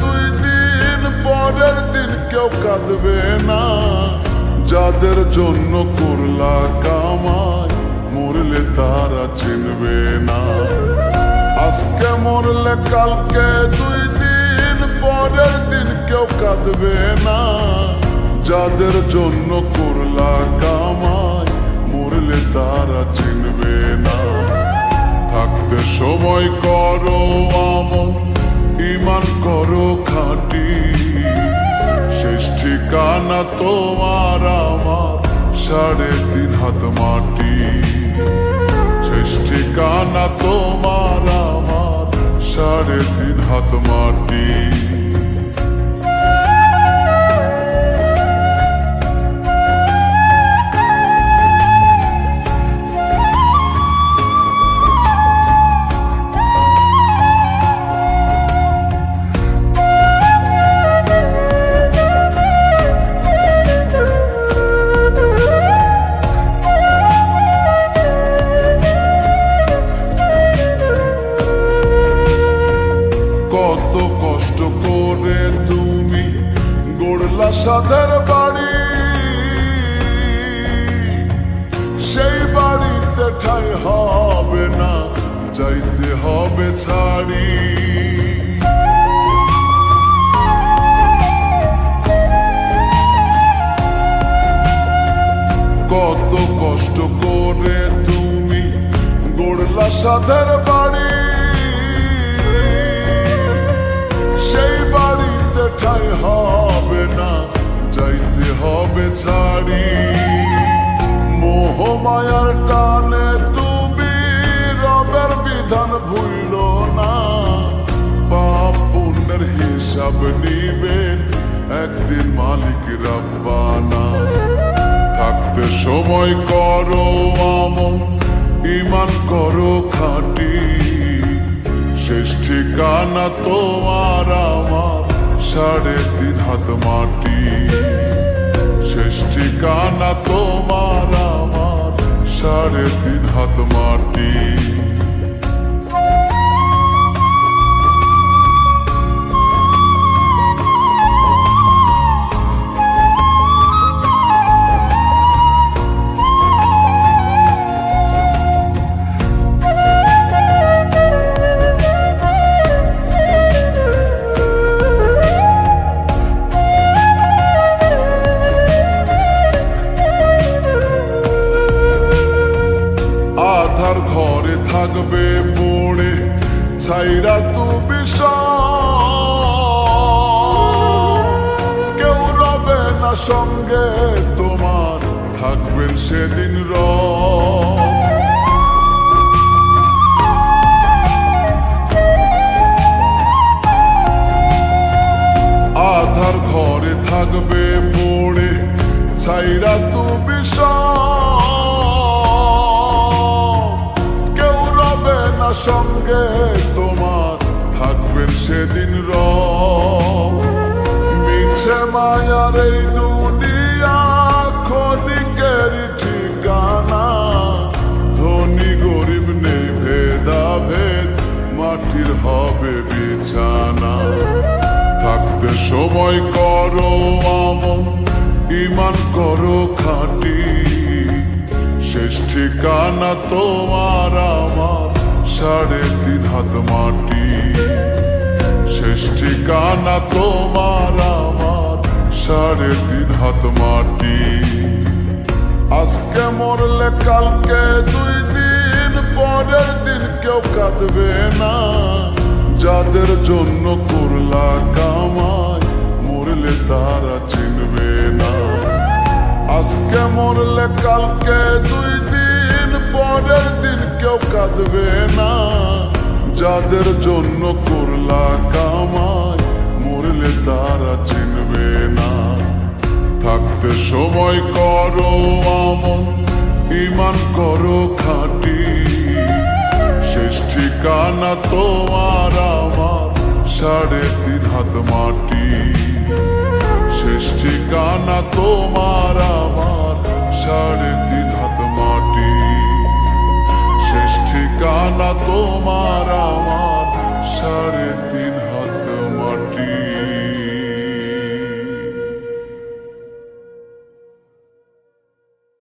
দুই দিন পরের দিন কেউ কাঁদবে না। যাদের জন্য করলা কামাই মরলে তারা চিনবে না। আজকে মরলে কালকে দুই দিন পরের দিন কেউ কাঁদবে না। যাদের জন্য করলা কামাই মরলে তারা চিনবে না। থাকতে সময় করো আমল, ঈমান করো খাঁটি। শেষ ঠিকানা তোমার আমার 3.5 হাত মাটি। শেষ ঠিকানা তোমার আমার 3.5 হাত মাটি। কত কষ্ট করে তুমি গড়লা সাধের বাড়ি, সেই বাড়িতে ঠাঁই হবে না, যাইতে হবে ছাড়ি। কত কষ্ট করে তুমি গড়লা সাধের বাড়ি, সেই বাড়িতে ঠাঁই হবে না, যাইতে হবে ছাড়ি। মোহ মায়ার টানে তুমি রবের বিধান ভুইল না। পাপ পুণ্যের হিসাব নিবেন একদিন মালিক রাব্বানা। থাকতে সময় করো আমল, ঈমান করো খাঁটি। শেষ ঠিকানা তোমার আমার 3.5 হাত মাটি। শেষ ঠিকানা তোমার আমার 3.5 হাত মাটি। আধার ঘরে থাকবে পড়ে ছাইরা তুমি কেউ রবে না সঙ্গে তোমার, থাকবেন সেদিন আধার ঘরে থাকবে পড়ে ছাইরা তুমি সঙ্গে তোমার, থাকবেন সেদিন মিছে মায়ার এই দুনিয়া ক্ষণিকের ঠিকানা। ধনী গরিব নেই ভেদাভেদ, মাটির হবে বিছানা। থাকতে সময় করো আমল, ঈমান করো খাঁটি। শেষ ঠিকানা তোমার আমার 3.5 হাত মাটি। শেষ ঠিকানা তোমার আমার 3.5 হাত মাটি। আজকে মরলে কালকে দুই দিন পরের দিন কেউ কাঁদবে না। যাদের জন্য করলা কামাই মরলে তারা চিনবে না। আজকে মরলে কালকে দুই দিন পরের দিন কেউ কাঁদবে না। যাদের জন্য করলা কামাই মরলে তারা চিনবে না। থাকতে সময় করো আমল, ঈমান করো খাঁটি। শেষ ঠিকানা তোমার আমার 3.5 হাত মাটি। শেষ ঠিকানা তোমার আমার 3.5 হাত মাটি। শেষ ঠিকানা তোমার।